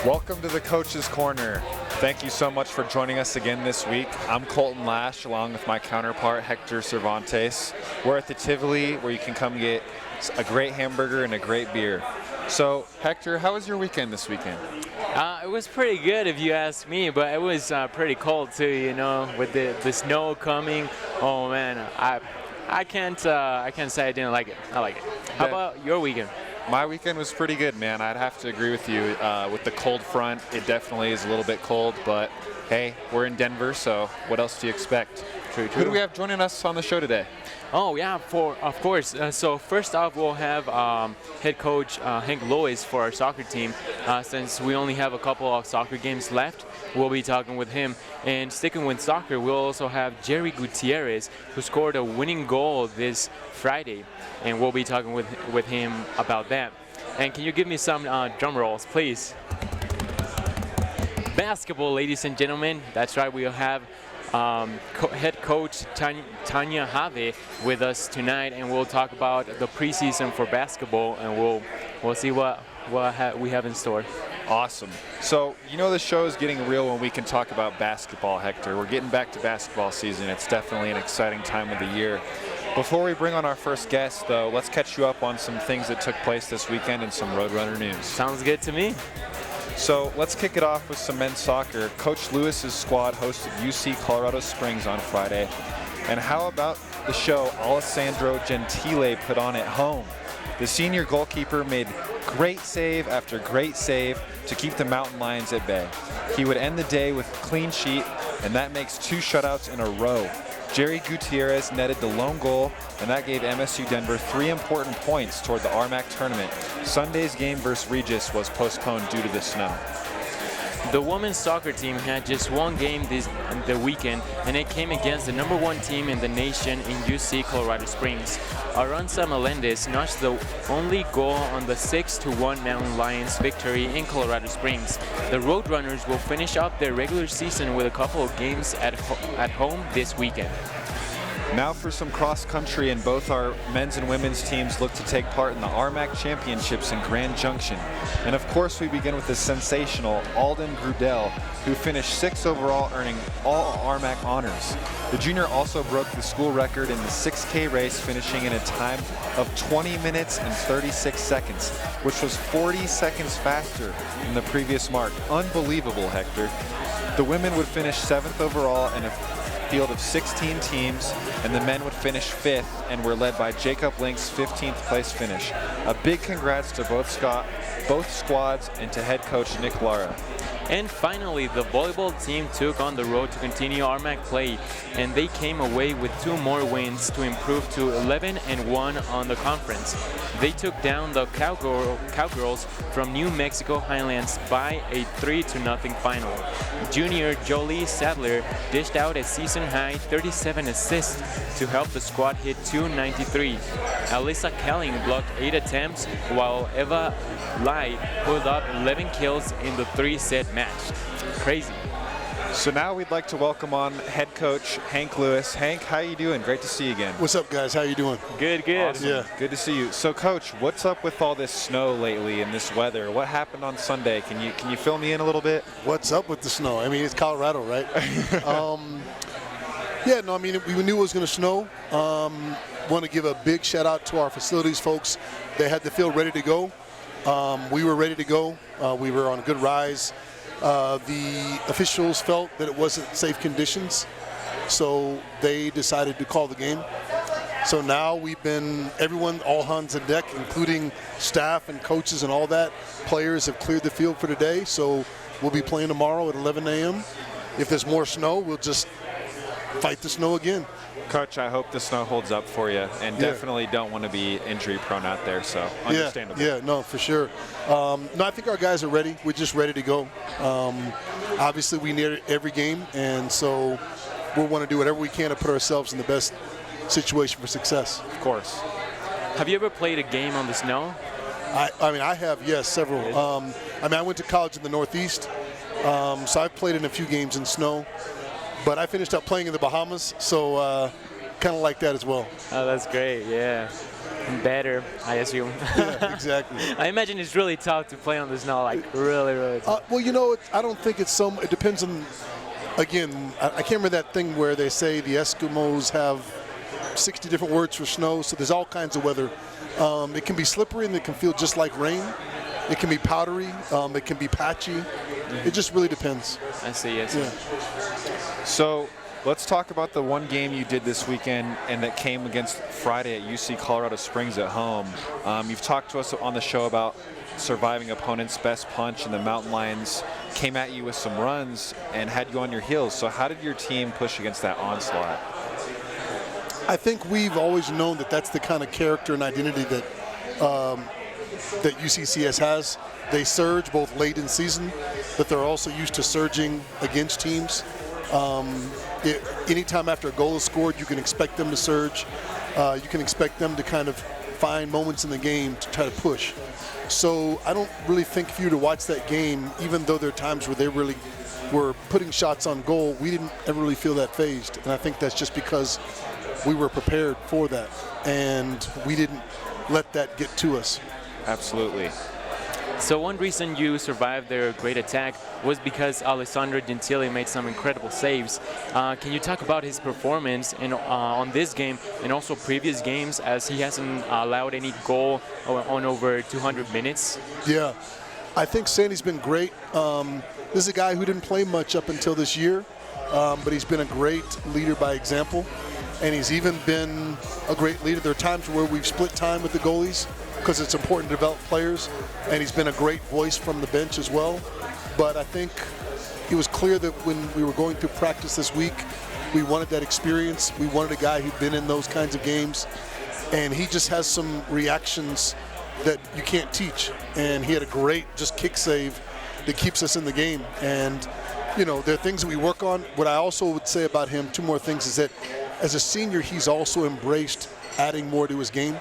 Welcome to the Coach's Corner. Thank you so much for joining us again this week. I'm Coltin Lash along with my counterpart Hector Cervantes. We're at the Tivoli where you can come get a great hamburger and a great beer. So Hector, how was your weekend this weekend? It was pretty good if you ask me, but it was pretty cold too, you know, with the snow coming. Oh man, I can't say I didn't like it. I like it. How about your weekend? My weekend was pretty good, man. I'd have to agree with you. With the cold front, it definitely is a little bit cold, but hey, we're in Denver, so what else do you expect? True. Who do we have joining us on the show today? Oh yeah, of course. So first off, we'll have head coach Hank Lewis for our soccer team. Since we only have a couple of soccer games left, we'll be talking with him. And sticking with soccer, we'll also have Jerry Gutierrez, who scored a winning goal this Friday, and we'll be talking with him about that. And can you give me some drum rolls, please? Basketball, ladies and gentlemen. That's right, we'll have head coach Tanya Haave with us tonight, and we'll talk about the preseason for basketball, and we'll see what we have in store. Awesome. So, you know, the show is getting real when we can talk about basketball, Hector. We're getting back to basketball season. It's definitely an exciting time of the year. Before we bring on our first guest, though, let's catch you up on some things that took place this weekend and some Roadrunner news. Sounds good to me. So let's kick it off with some men's soccer. Coach Lewis's squad hosted UC Colorado Springs on Friday. And how about the show Alessandro Gentile put on at home? The senior goalkeeper made great save after great save to keep the Mountain Lions at bay. He would end the day with a clean sheet, and that makes 2 shutouts in a row. Jerry Gutierrez netted the lone goal, and that gave MSU Denver 3 important points toward the RMAC tournament. Sunday's game versus Regis was postponed due to the snow. The women's soccer team had just one game the weekend, and it came against the #1 team in the nation in UC Colorado Springs. Aranza Melendez notched the only goal on the 6-1 Mountain Lions victory in Colorado Springs. The Roadrunners will finish up their regular season with a couple of games at home this weekend. Now for some cross country, and both our men's and women's teams look to take part in the RMAC Championships in Grand Junction. And of course we begin with the sensational Alden Grudel, who finished 6th overall, earning all RMAC honors. The junior also broke the school record in the 6K race, finishing in a time of 20 minutes and 36 seconds, which was 40 seconds faster than the previous mark. Unbelievable, Hector. The women would finish 7th overall in a field of 16 teams, and the men would finish 5th and were led by Jacob Link's 15th place finish. A big congrats to both squads and to head coach Nick Lara. And finally, the volleyball team took on the road to continue RMAC play, and they came away with 2 more wins to improve to 11-1 on the conference. They took down the Cowgirls from New Mexico Highlands by a 3-0 final. Junior Jolie Sadler dished out a season-high 37 assists to help the squad hit 293. Alyssa Kelling blocked 8 attempts, while Eva Lai pulled up 11 kills in the 3-set match. Crazy. So now we'd like to welcome on head coach Hank Lewis. Hank, how you doing? Great to see you again. What's up, guys? How you doing? Good. Awesome. Yeah. Good to see you. So, Coach, what's up with all this snow lately and this weather? What happened on Sunday? Can you fill me in a little bit? What's up with the snow? I mean, it's Colorado, right? Yeah, no, I mean, we knew it was going to snow. Want to give a big shout out to our facilities folks. They had the field ready to go. We were ready to go. We were on a good rise. The officials felt that it wasn't safe conditions, so they decided to call the game. So now everyone, all hands on deck, including staff and coaches and all that. Players have cleared the field for today, so we'll be playing tomorrow at 11 a.m. If there's more snow, we'll just fight the snow again. Coach, I hope the snow holds up for you, and definitely don't want to be injury prone out there, so understandable. Yeah, no, for sure. No, I think our guys are ready. We're just ready to go. Obviously, we need every game, and so we'll want to do whatever we can to put ourselves in the best situation for success. Of course. Have you ever played a game on the snow? I mean, I have, yes, several. I mean, I went to college in the Northeast, so I've played in a few games in snow. But I finished up playing in the Bahamas, so kind of like that as well. Oh, that's great, yeah. Better, I assume. Yeah, exactly. I imagine it's really tough to play on the snow, like really, really tough. Well, you know, I don't think it's so. It depends on. Again, I can't remember that thing where they say the Eskimos have 60 different words for snow. So there's all kinds of weather. It can be slippery and it can feel just like rain. It can be powdery. It can be patchy. It just really depends. I see. I see. Yeah. So let's talk about the one game you did this weekend and that came against Friday at UC Colorado Springs at home. You've talked to us on the show about surviving opponents' best punch, and the Mountain Lions came at you with some runs and had you on your heels. So how did your team push against that onslaught? I think we've always known that that's the kind of character and identity that that UCCS has. They surge both late in season, but they're also used to surging against teams. Anytime after a goal is scored, you can expect them to surge. You can expect them to kind of find moments in the game to try to push. So I don't really think if you were to watch that game, even though there are times where they really were putting shots on goal, we didn't ever really feel that phased. And I think that's just because we were prepared for that, and we didn't let that get to us. Absolutely. So one reason you survived their great attack was because Alessandro Gentili made some incredible saves. Can you talk about his performance on this game and also previous games, as he hasn't allowed any goal on over 200 minutes? Yeah, I think Sandy's been great. This is a guy who didn't play much up until this year, but he's been a great leader by example, and he's even been a great leader. There are times where we've split time with the goalies because it's important to develop players, and he's been a great voice from the bench as well. But I think it was clear that when we were going through practice this week, we wanted that experience. We wanted a guy who'd been in those kinds of games, and he just has some reactions that you can't teach. And he had a great just kick save that keeps us in the game. And, you know, there are things that we work on. What I also would say about him, two more things, is that as a senior, he's also embraced adding more to his game.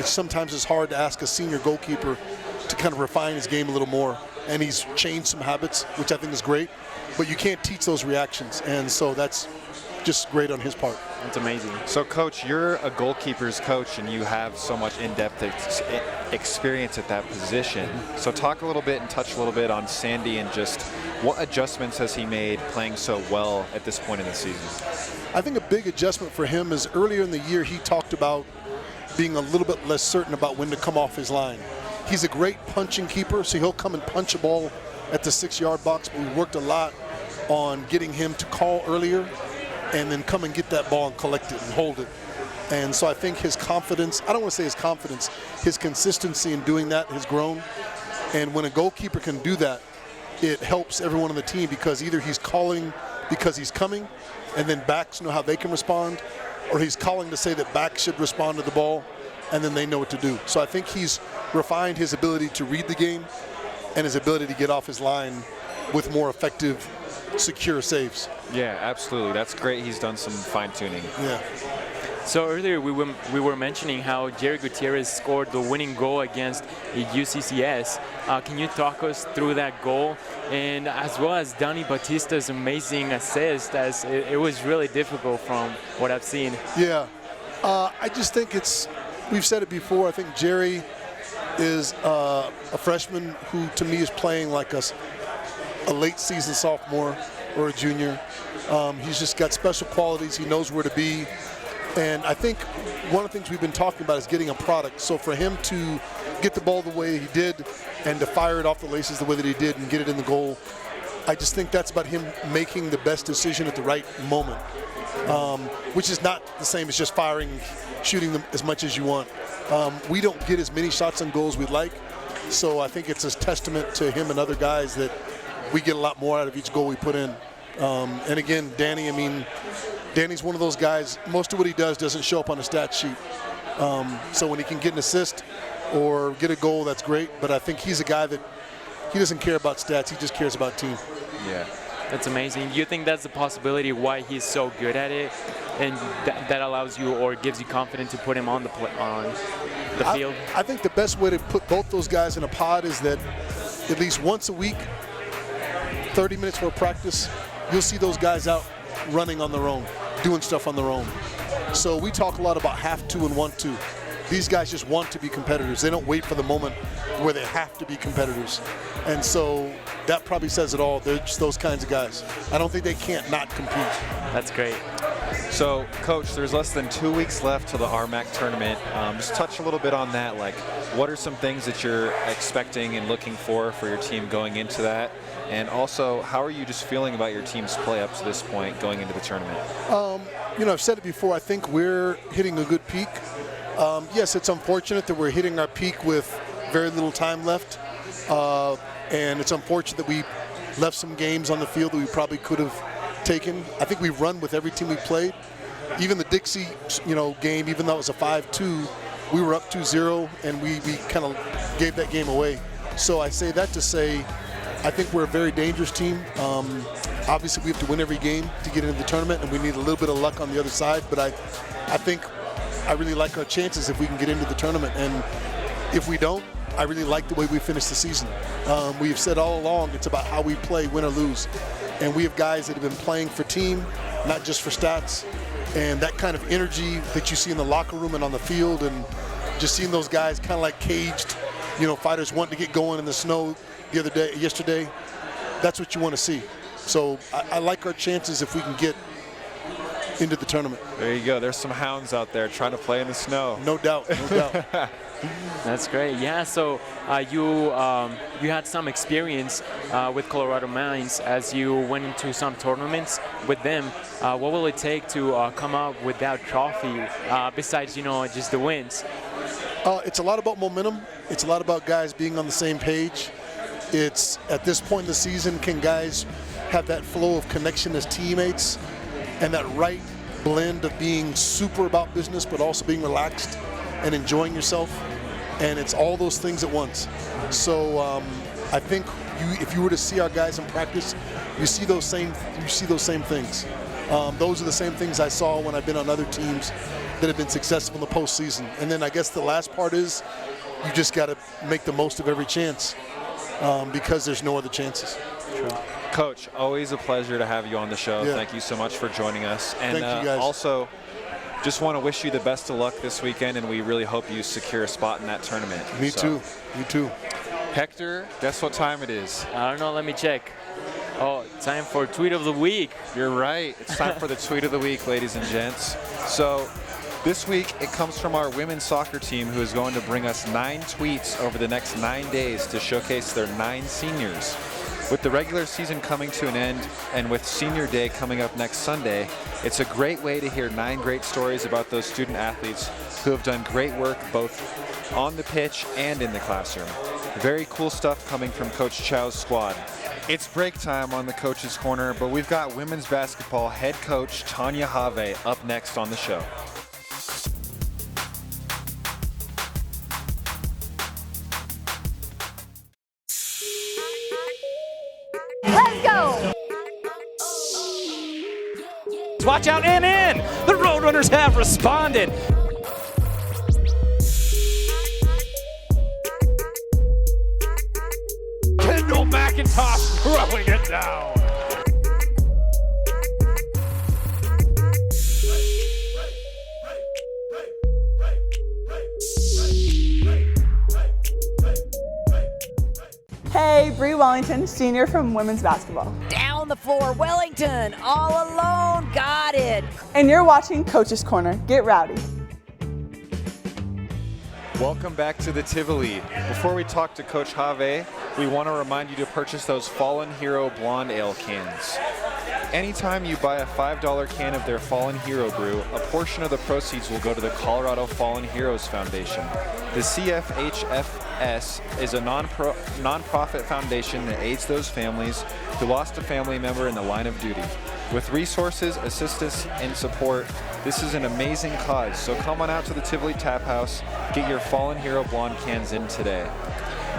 Sometimes it's hard to ask a senior goalkeeper to kind of refine his game a little more, and he's changed some habits, which I think is great, but you can't teach those reactions, and so that's just great on his part. It's amazing. So, Coach, you're a goalkeeper's coach, and you have so much in-depth experience at that position. So talk a little bit and touch a little bit on Sandy and just what adjustments has he made playing so well at this point in the season? I think a big adjustment for him is earlier in the year he talked about being a little bit less certain about when to come off his line. He's a great punching keeper, so he'll come and punch a ball at the 6-yard box, but we worked a lot on getting him to call earlier and then come and get that ball and collect it and hold it. And so I think his confidence, I don't want to say his confidence, his consistency in doing that has grown. And when a goalkeeper can do that, it helps everyone on the team, because either he's calling because he's coming and then backs know how they can respond, or he's calling to say that backs should respond to the ball and then they know what to do. So I think he's refined his ability to read the game and his ability to get off his line with more effective, secure saves. Yeah, absolutely. That's great. He's done some fine-tuning. Yeah. So earlier we were mentioning how Jerry Gutierrez scored the winning goal against UCCS. Can you talk us through that goal, and as well as Donny Batista's amazing assist, as it was really difficult from what I've seen? Yeah, I just think we've said it before, I think Jerry is a freshman who to me is playing like a late season sophomore or a junior. He's just got special qualities. He knows where to be. And I think one of the things we've been talking about is getting a product. So for him to get the ball the way he did and to fire it off the laces the way that he did and get it in the goal, I just think that's about him making the best decision at the right moment, which is not the same as just firing, shooting them as much as you want. We don't get as many shots on goal as we'd like. So I think it's a testament to him and other guys that we get a lot more out of each goal we put in. And again, Danny's one of those guys, most of what he does doesn't show up on a stat sheet. So when he can get an assist or get a goal, that's great. But I think he's a guy that he doesn't care about stats, he just cares about team. Yeah, that's amazing. Do you think that's the possibility why he's so good at it, and that allows you or gives you confidence to put him on the field? I think the best way to put both those guys in a pod is that at least once a week, 30 minutes for practice, you'll see those guys out running on their own, doing stuff on their own. So we talk a lot about have to and want to. these guys just want to be competitors. They don't wait for the moment where they have to be competitors. And so that probably says it all. They're just those kinds of guys. I don't think they can't not compete. That's great. So, Coach, there's less than 2 weeks left to the RMAC tournament. Just touch a little bit on that. Like, what are some things that you're expecting and looking for your team going into that? And also, how are you just feeling about your team's play up to this point going into the tournament? You know, I've said it before, I think we're hitting a good peak. Yes, it's unfortunate that we're hitting our peak with very little time left. And it's unfortunate that we left some games on the field that we probably could have taken. I think we've run with every team we played. Even the Dixie, game, even though it was a 5-2, we were up 2-0, and we kind of gave that game away. So I say that to say, I think we're a very dangerous team. Obviously, we have to win every game to get into the tournament, and we need a little bit of luck on the other side. But I think I really like our chances if we can get into the tournament. And if we don't, I really like the way we finish the season. We have said all along it's about how we play, win or lose. And we have guys that have been playing for team, not just for stats. And that kind of energy that you see in the locker room and on the field, and just seeing those guys kind of like caged, fighters wanting to get going in the snow yesterday, that's what you want to see. So I like our chances if we can get into the tournament. There you go. There's some hounds out there trying to play in the snow. No doubt, no doubt. That's great. Yeah, so you had some experience with Colorado Mines as you went into some tournaments with them. What will it take to come up with that trophy besides, just the wins? It's a lot about momentum. It's a lot about guys being on the same page. It's at this point in the season, can guys have that flow of connection as teammates and that right blend of being super about business but also being relaxed and enjoying yourself. And it's all those things at once. So I think if you were to see our guys in practice, you see those same things. Those are the same things I saw when I've been on other teams that have been successful in the postseason. And then I guess the last part is you just got to make the most of every chance because there's no other chances. True. Coach, always a pleasure to have you on the show. Yeah. Thank you so much for joining us. And Thank you guys. Also, just want to wish you the best of luck this weekend, and we really hope you secure a spot in that tournament. Me too. Hector, guess what time it is? I don't know. Let me check. Oh, time for Tweet of the Week. You're right. It's time for the Tweet of the Week, ladies and gents. So this week, it comes from our women's soccer team, who is going to bring us 9 tweets over the next 9 days to showcase their 9 seniors. With the regular season coming to an end and with Senior Day coming up next Sunday, it's a great way to hear 9 great stories about those student athletes who have done great work both on the pitch and in the classroom. Very cool stuff coming from Coach Chow's squad. It's break time on the Coach's Corner, but we've got women's basketball head coach Tanya Haave up next on the show. Watch out and in! The Roadrunners have responded. Kendall McIntosh throwing it down. Hey, Bri Wellington, senior from women's basketball. Down the floor, Wellington, all alone, got it. And you're watching Coach's Corner. Get rowdy. Welcome back to the Tivoli. Before we talk to Coach Haave, we want to remind you to purchase those Fallen Hero Blonde Ale cans. Anytime you buy a $5 can of their Fallen Hero brew, a portion of the proceeds will go to the Colorado Fallen Heroes Foundation. The CFHFS is a non-profit foundation that aids those families who lost a family member in the line of duty. With resources, assistance, and support, this is an amazing cause. So come on out to the Tivoli Tap House, get your Fallen Hero Blonde cans in today.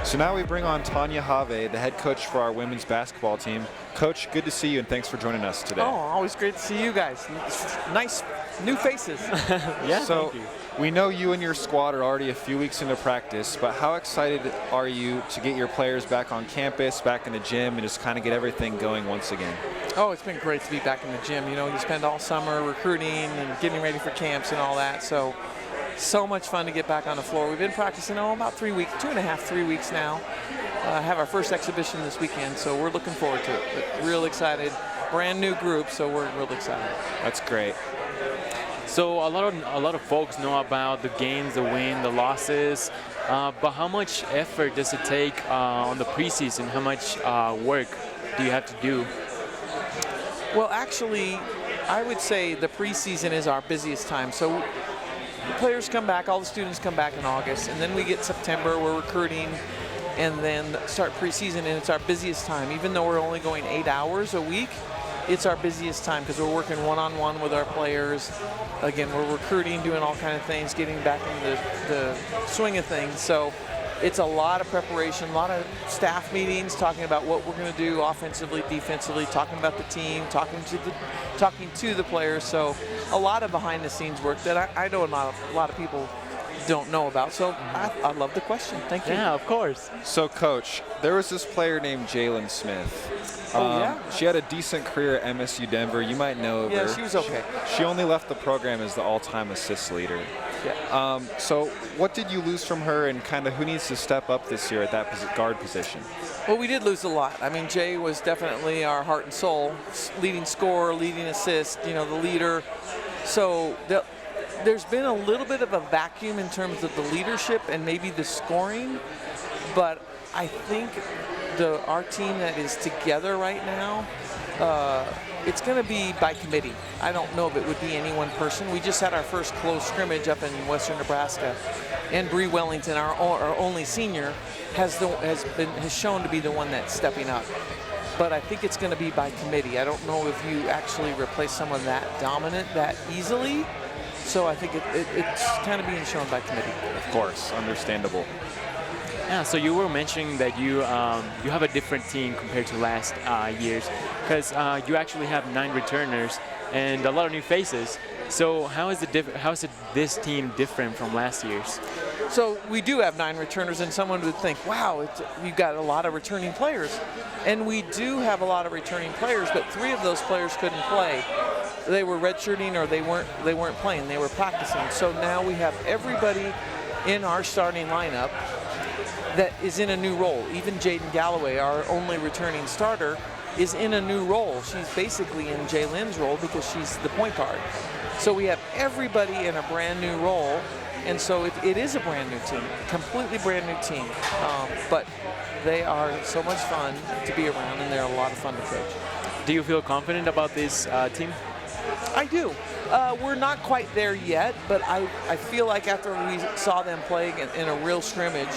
So now we bring on Tanya Haave, the head coach for our women's basketball team. Coach, good to see you, and thanks for joining us today. Oh, always great to see you guys. Nice new faces. Yeah, So thank you. we know you and your squad are already a few weeks into practice, but how excited are you to get your players back on campus, back in the gym, and just kind of get everything going once again? Oh, it's been great to be back in the gym. You know, you spend all summer recruiting and getting ready for camps and all that. So So much fun to get back on the floor. We've been practicing about 3 weeks, 2.5, 3 weeks now. Have our first exhibition this weekend, so we're looking forward to it. But real excited. Brand new group, so we're real excited. That's great. So a lot of folks know about the gains, the win, the losses, but how much effort does it take on the preseason? How much work do you have to do? Well, actually, I would say the preseason is our busiest time. So the players come back, all the students come back in August, and then we get September, we're recruiting, and then start preseason, and it's our busiest time. Even though we're only going 8 hours a week, it's our busiest time because we're working one-on-one with our players. Again, we're recruiting, doing all kinds of things, getting back into the swing of things. So it's a lot of preparation, a lot of staff meetings, talking about what we're going to do offensively, defensively, talking about the team, talking to the players. So a lot of behind-the-scenes work that I know a lot of people don't know about. So I love the question. Thank you. Yeah, of course. So, Coach, there was this player named Jaylon Smith. She had a decent career at MSU Denver. You might know of her. Yeah, she was okay. She only left the program as the all-time assist leader. Yeah. So what did you lose from her, and kind of who needs to step up this year at that guard position? Well, we did lose a lot. I mean, Jay was definitely our heart and soul, leading scorer, leading assist, the leader. So there's been a little bit of a vacuum in terms of the leadership and maybe the scoring, but I think our team that is together right now, it's going to be by committee. I don't know if it would be any one person. We just had our first close scrimmage up in western Nebraska, and Bri Wellington, our only senior, has shown to be the one that's stepping up. But I think it's going to be by committee. I don't know if you actually replace someone that dominant that easily. So I think it's kind of being shown by committee. Of course, understandable. Yeah, so you were mentioning that you have a different team compared to last years, because you actually have 9 returners and a lot of new faces. So how is this team different from last year's? So we do have 9 returners, and someone would think, wow, you've got a lot of returning players. And we do have a lot of returning players, but 3 of those players couldn't play. They were redshirting, or they weren't playing. They were practicing. So now we have everybody in our starting lineup that is in a new role. Even Jaden Galloway, our only returning starter, is in a new role. She's basically in Jaylyn's role because she's the point guard. So we have everybody in a brand new role, and so it is a brand new team, completely brand new team. But they are so much fun to be around, and they're a lot of fun to coach. Do you feel confident about this team? I do. We're not quite there yet, but I feel like after we saw them playing in a real scrimmage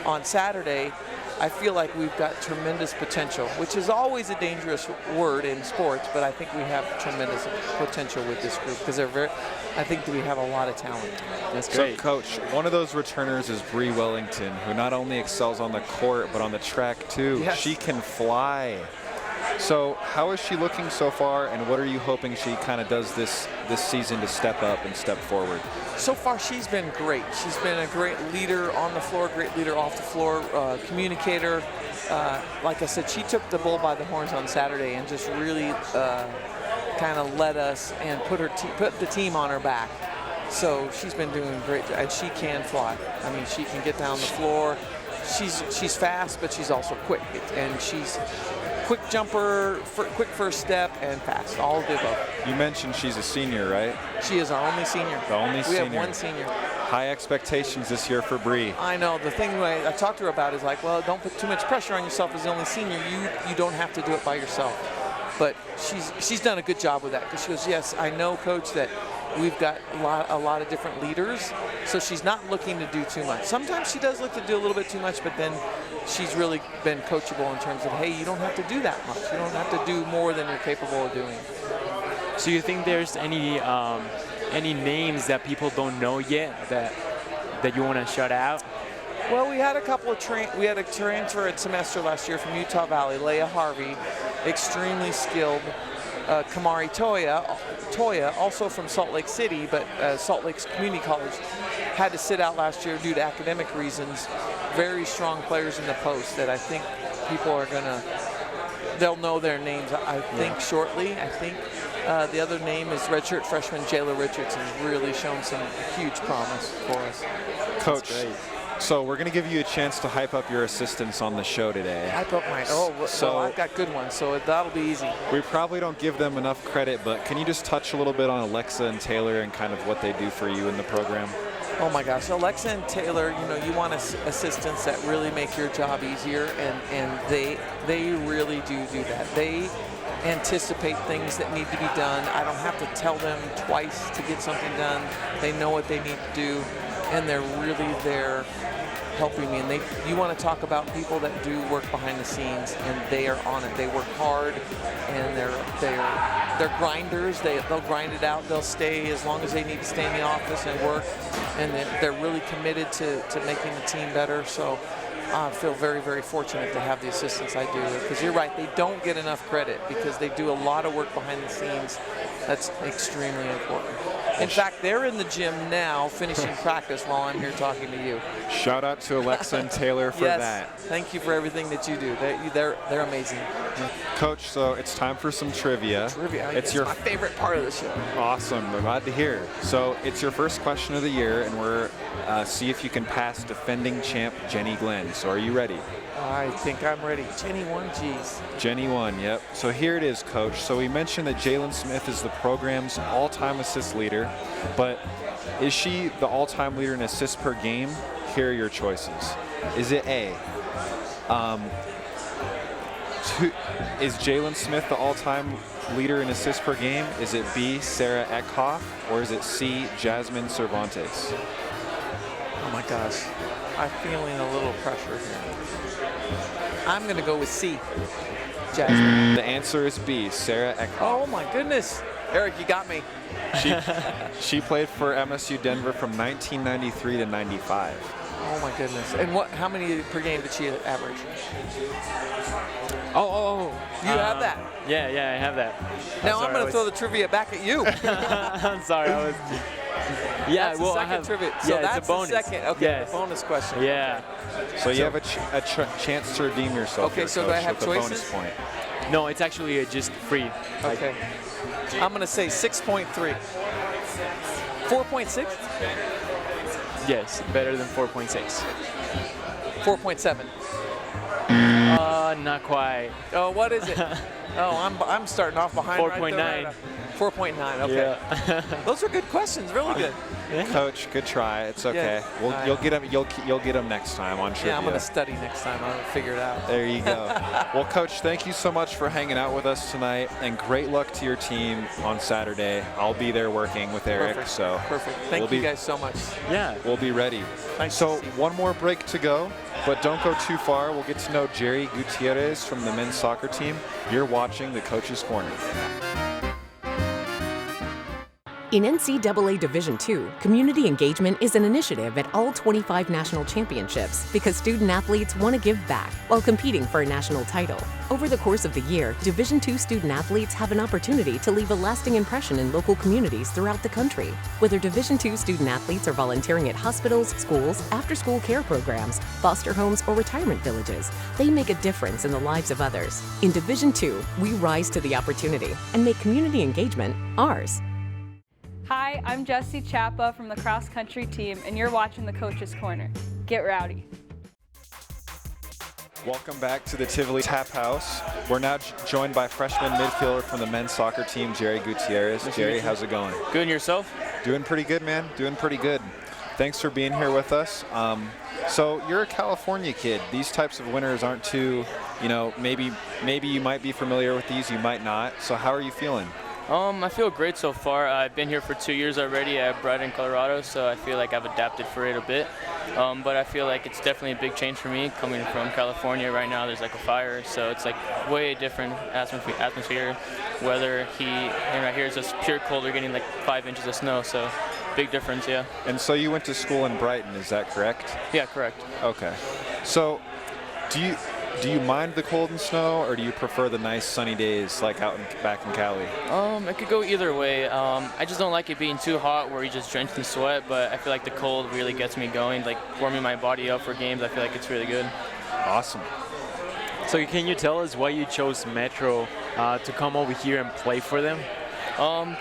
on Saturday, I feel like we've got tremendous potential, which is always a dangerous word in sports, but I think we have tremendous potential with this group because I think we have a lot of talent. That's great. So, Coach, one of those returners is Bri Wellington, who not only excels on the court, but on the track too. Yes. She can fly. So how is she looking so far, and what are you hoping she kind of does this season to step up and step forward? So far, she's been great. She's been a great leader on the floor, great leader off the floor, communicator. Like I said, she took the bull by the horns on Saturday and just really kind of led us and put the team on her back. So she's been doing great, and she can fly. I mean, she can get down the floor. She's fast, but she's also quick, and she's quick jumper, quick first step, and fast, all of the above. You mentioned she's a senior, right? She is our only senior. The only senior. We have 1 senior. High expectations this year for Bri. I know. The thing I talked to her about is like, well, don't put too much pressure on yourself as the only senior. You don't have to do it by yourself. But she's done a good job with that, because she goes, yes, I know, Coach, that we've got a lot of different leaders, so she's not looking to do too much. Sometimes she does look to do a little bit too much, but then she's really been coachable in terms of, hey, you don't have to do that much. You don't have to do more than you're capable of doing. So you think there's any names that people don't know yet that you want to shout out? Well, we had a couple of we had a transfer at semester last year from Utah Valley, Tanya Haave, extremely skilled. Kamari Toya, also from Salt Lake City, but Salt Lake Community College, had to sit out last year due to academic reasons. Very strong players in the post that I think people are going to they'll know their names, I think, shortly. I think the other name is redshirt freshman Jayla Richards, has really shown some huge promise for us. Coach, so we're going to give you a chance to hype up your assistants on the show today. Hype up mine. So I've got good ones, so that'll be easy. We probably don't give them enough credit, but can you just touch a little bit on Alexa and Taylor and kind of what they do for you in the program? Oh my gosh, Alexa and Taylor, you want assistants that really make your job easier, and they really do that. They anticipate things that need to be done. I don't have to tell them twice to get something done. They know what they need to do, and they're really there helping me. And you want to talk about people that do work behind the scenes, and they are on it. They work hard, and they're grinders. They'll grind it out. They'll stay as long as they need to stay in the office and work, and they're really committed to making the team better. So I feel very, very fortunate to have the assistants I do, because you're right, they don't get enough credit because they do a lot of work behind the scenes. That's extremely important. In fact, they're in the gym now finishing practice while I'm here talking to you. Shout out to Alexa and Taylor for that. Thank you for everything that you do. They're amazing. Coach, so it's time for some trivia. It's my favorite part of the show. Awesome. I'm glad to hear. So it's your first question of the year, and we're see if you can pass defending champ Jenny Glenn. So are you ready? I think I'm ready. Jenny 1, geez. Jenny 1, yep. So here it is, Coach. So we mentioned that Jaylon Smith is the program's all-time assist leader, but is she the all-time leader in assists per game? Here are your choices. Is it A, is Jaylon Smith the all-time leader in assists per game? Is it B, Sarah Eckhoff, or is it C, Jasmine Cervantes? Oh my gosh, I'm feeling a little pressure here. I'm going to go with C, Jasmine. The answer is B, Sarah Eckhoff. Oh my goodness. Eric, you got me. She played for MSU Denver from 1993 to 95. Oh my goodness. And how many per game did she average? You have that? Yeah, I have that. Now I'm going to throw the trivia back at you. I'm sorry. That's the second trivia. So that's it's a bonus. The second. Okay, yes. The bonus question. Yeah. So you have a chance to redeem yourself. Okay, here, so Coach, do I have with choices? A bonus point. No, it's actually just free. Okay. I'm going to say 6.3. 4.6? Yes, better than 4.6. 4.7. Not quite. Oh, what is it? I'm starting off behind. 4.9. 4.9. Okay. Yeah. Those are good questions. Really good. Yeah. Coach, good try. It's okay. Yeah. You'll get them. You'll get them next time on trivia. Yeah, I'm going to study next time. I'll figure it out. There you go. Well, Coach, thank you so much for hanging out with us tonight, and great luck to your team on Saturday. I'll be there working with Eric. Perfect. So perfect. Thank you guys so much. Yeah, we'll be ready. Nice so to see you. One more break to go, but don't go too far. We'll get to know Jerry Gutierrez from the men's soccer team. You're watching the Coach's Corner. In NCAA Division II, community engagement is an initiative at all 25 national championships because student athletes want to give back while competing for a national title. Over the course of the year, Division II student athletes have an opportunity to leave a lasting impression in local communities throughout the country. Whether Division II student athletes are volunteering at hospitals, schools, after-school care programs, foster homes, or retirement villages, they make a difference in the lives of others. In Division II, we rise to the opportunity and make community engagement ours. Hi, I'm Jessie Chappa from the cross country team, and you're watching the Coach's Corner. Get rowdy. Welcome back to the Tivoli Tap House. We're now joined by freshman midfielder from the men's soccer team, Jerry Gutierrez. Jerry, how's it going? Good, and yourself? Doing pretty good, man. Doing pretty good. Thanks for being here with us. So you're a California kid. These types of winners aren't too, maybe you might be familiar with these, you might not. So how are you feeling? I feel great so far. I've been here for 2 years already at Brighton, Colorado, so I feel like I've adapted for it a bit. But I feel like it's definitely a big change for me coming from California. Right now there's like a fire, so it's like way different atmosphere. Weather, heat, and right here it's just pure cold. We're getting like 5 inches of snow, so big difference, yeah. And so you went to school in Brighton, is that correct? Yeah, correct. Okay. So do you mind the cold and snow, or do you prefer the nice sunny days like back in Cali? It could go either way. I just don't like it being too hot where you just drenched in sweat, but I feel like the cold really gets me going, like warming my body up for games. I feel like it's really good. Awesome. So can you tell us why you chose Metro to come over here and play for them?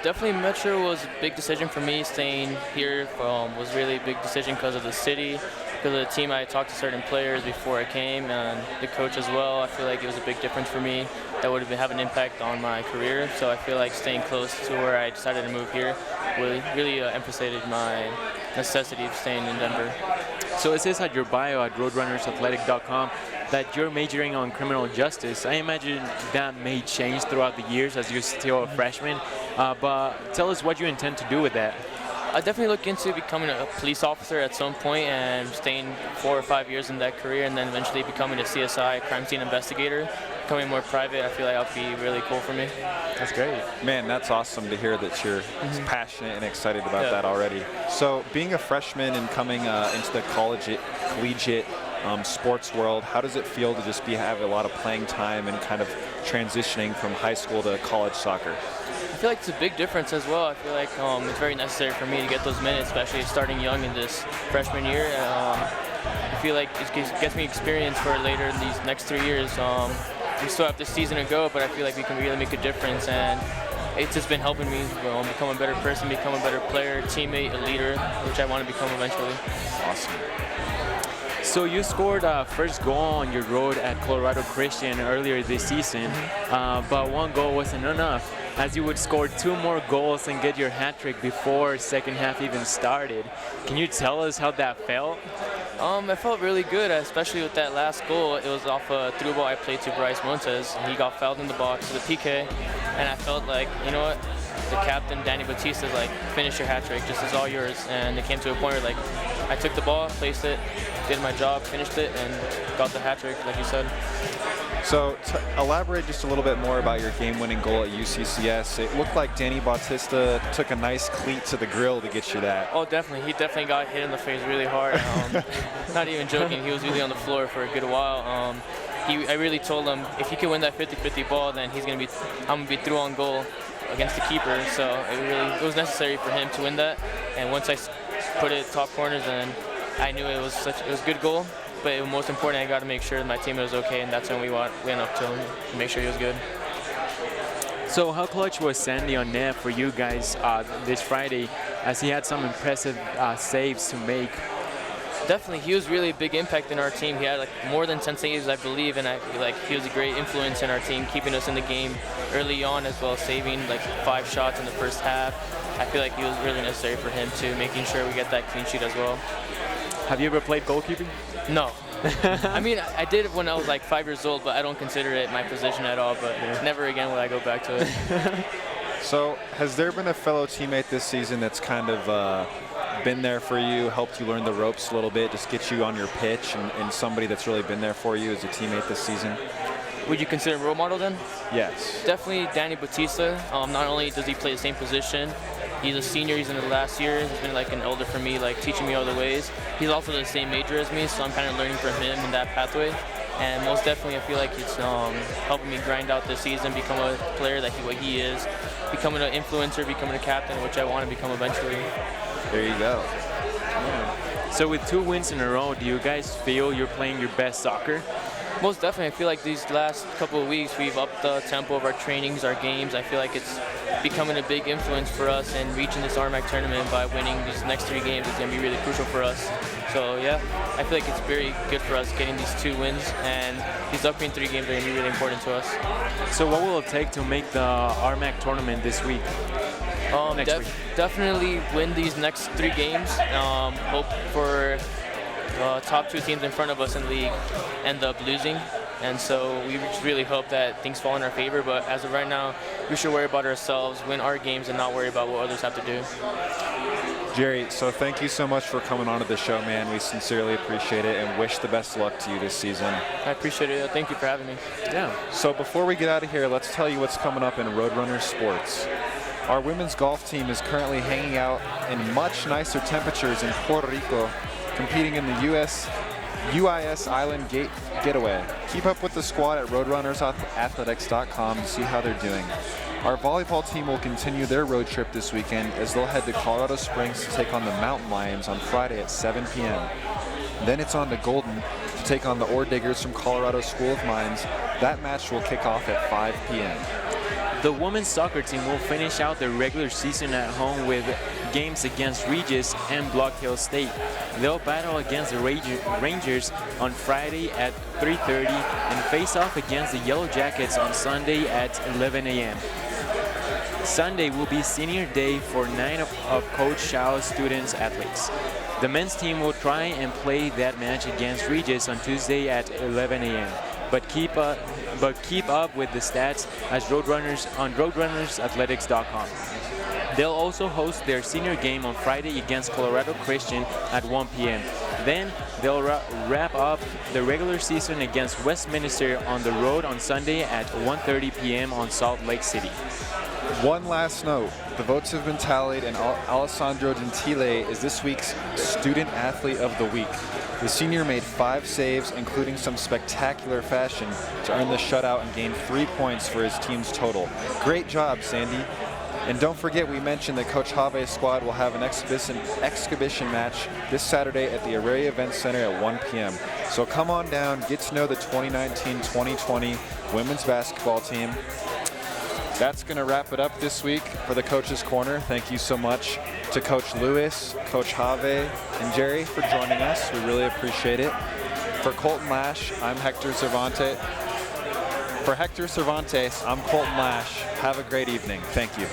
Definitely Metro was a big decision for me. Staying here was really a big decision because of the city, because of the team. I talked to certain players before I came, and the coach as well. I feel like it was a big difference for me that would have an impact on my career. So I feel like staying close to where I decided to move here really emphasized my necessity of staying in Denver. So it says at your bio at roadrunnersathletic.com that you're majoring on criminal justice. I imagine that may change throughout the years as you're still a freshman, but tell us what you intend to do with that. I definitely look into becoming a police officer at some point and staying 4 or 5 years in that career, and then eventually becoming a CSI, crime scene investigator, becoming more private. I feel like that would be really cool for me. That's great. Man, that's awesome to hear that you're passionate and excited about that already. So being a freshman and coming into the collegiate sports world, how does it feel to just have a lot of playing time and kind of transitioning from high school to college soccer? I feel like it's a big difference as well. I feel like it's very necessary for me to get those minutes, especially starting young in this freshman year. I feel like it gets me experience for later in these next 3 years. We still have this season to go, but I feel like we can really make a difference, and it's just been helping me become a better person, become a better player, teammate, a leader, which I want to become eventually. Awesome. So you scored first goal on your road at Colorado Christian earlier this season, but one goal wasn't enough, as you would score 2 more goals and get your hat trick before second half even started. Can you tell us how that felt? It felt really good, especially with that last goal. It was off a through ball I played to Bri Wellington. He got fouled in the box to the PK, and I felt like, you know what, the captain, Danny Batista's like, finish your hat trick, just is all yours. And it came to a point where, like, I took the ball, placed it, did my job, finished it, and got the hat trick, like you said. So elaborate just a little bit more about your game-winning goal at UCCS. It looked like Danny Batista took a nice cleat to the grill to get you that. Oh, definitely. He definitely got hit in the face really hard. Not even joking. He was really on the floor for a good while. I really told him if he could win that 50-50 ball, then I'm gonna be through on goal against the keeper. So it was necessary for him to win that. And once I put it top corners, then I knew it was a good goal. But most important, I got to make sure that my team was okay, and that's when we went up to him to make sure he was good. So how clutch was Sandy on net for you guys this Friday, as he had some impressive saves to make? Definitely, he was really a big impact in our team. He had like more than 10 saves, I believe, and I feel like he was a great influence in our team, keeping us in the game early on, as well as saving like 5 shots in the first half. I feel like he was really necessary for him too, making sure we get that clean sheet as well. Have you ever played goalkeeping? No. I mean, I did it when I was like 5 years old, but I don't consider it my position at all, but never again will I go back to it. So has there been a fellow teammate this season that's kind of been there for you, helped you learn the ropes a little bit, just get you on your pitch, and somebody that's really been there for you as a teammate this season? Would you consider him a role model then? Yes. Definitely Danny Batista. Not only does he play the same position, he's a senior, he's in the last year. He's been like an elder for me, like teaching me all the ways. He's also the same major as me, so I'm kind of learning from him in that pathway. And most definitely, I feel like it's helping me grind out this season, become a player what he is, becoming an influencer, becoming a captain, which I want to become eventually. There you go. Yeah. So with 2 wins in a row, do you guys feel you're playing your best soccer? Most definitely. I feel like these last couple of weeks, we've upped the tempo of our trainings, our games. I feel like it's becoming a big influence for us, and reaching this RMAC tournament by winning these next 3 games is going to be really crucial for us. So yeah, I feel like it's very good for us getting these 2 wins, and these upcoming 3 games are going to be really important to us. So what will it take to make the RMAC tournament this week? Next week? Definitely win these next 3 games. Hope for top 2 teams in front of us in the league end up losing, and so we just really hope that things fall in our favor. But as of right now, we should worry about ourselves, win our games, and not worry about what others have to do. Jerry, so thank you so much for coming on to the show, man. We sincerely appreciate it and wish the best luck to you this season. I appreciate it. Thank you for having me. Yeah. So before we get out of here, let's tell you what's coming up in Roadrunner Sports. Our women's golf team is currently hanging out in much nicer temperatures in Puerto Rico, competing in the UIS Island Getaway. Keep up with the squad at roadrunnersathletics.com to see how they're doing. Our volleyball team will continue their road trip this weekend as they'll head to Colorado Springs to take on the Mountain Lions on Friday at 7 p.m. Then it's on to Golden to to take on the Ore Diggers from Colorado School of Mines. That match will kick off at 5 p.m. The women's soccer team will finish out their regular season at home with games against Regis and Block Hill State. They'll battle against the Rangers on Friday at 3:30 and face off against the Yellow Jackets on Sunday at 11 a.m. Sunday will be senior day for 9 of Coach Shao's students athletes. The men's team will try and play that match against Regis on Tuesday at 11 a.m. But keep up with the stats as Roadrunners on roadrunnersathletics.com. They'll also host their senior game on Friday against Colorado Christian at 1 p.m. Then they'll wrap up the regular season against Westminster on the road on Sunday at 1:30 p.m. on Salt Lake City. One last note, the votes have been tallied and Alessandro Gentile is this week's Student Athlete of the Week. The senior made 5 saves, including some spectacular fashion, to earn the shutout and gain 3 points for his team's total. Great job, Sandy. And don't forget, we mentioned that Coach Haave's squad will have an exhibition match this Saturday at the Array Event Center at 1 p.m. So come on down, get to know the 2019-2020 women's basketball team. That's going to wrap it up this week for the Coach's Corner. Thank you so much to Coach Lewis, Coach Haave, and Jerry for joining us. We really appreciate it. For Coltin Lash, I'm Hector Cervantes. For Hector Cervantes, I'm Coltin Lash. Have a great evening. Thank you.